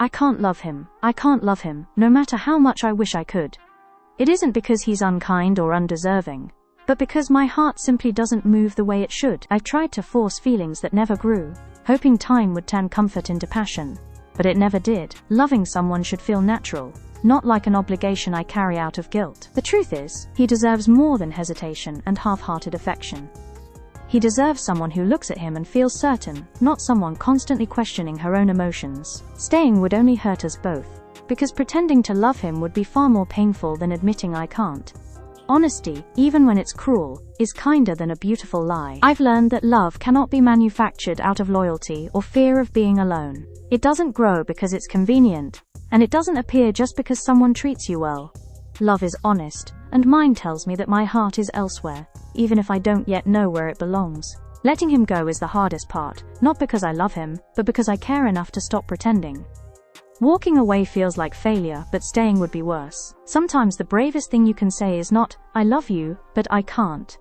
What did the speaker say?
I can't love him. I can't love him, no matter how much I wish I could. It isn't because he's unkind or undeserving, but because my heart simply doesn't move the way it should. I tried to force feelings that never grew, hoping time would turn comfort into passion. But it never did. Loving someone should feel natural, not like an obligation I carry out of guilt. The truth is, he deserves more than hesitation and half-hearted affection. He deserves someone who looks at him and feels certain, not someone constantly questioning her own emotions. Staying would only hurt us both, because pretending to love him would be far more painful than admitting I can't. Honesty, even when it's cruel, is kinder than a beautiful lie. I've learned that love cannot be manufactured out of loyalty or fear of being alone. It doesn't grow because it's convenient, and it doesn't appear just because someone treats you well. Love is honest, and mine tells me that my heart is elsewhere, even if I don't yet know where it belongs. Letting him go is the hardest part, not because I love him, but because I care enough to stop pretending. Walking away feels like failure, but staying would be worse. Sometimes the bravest thing you can say is not, "I love you," but "I can't."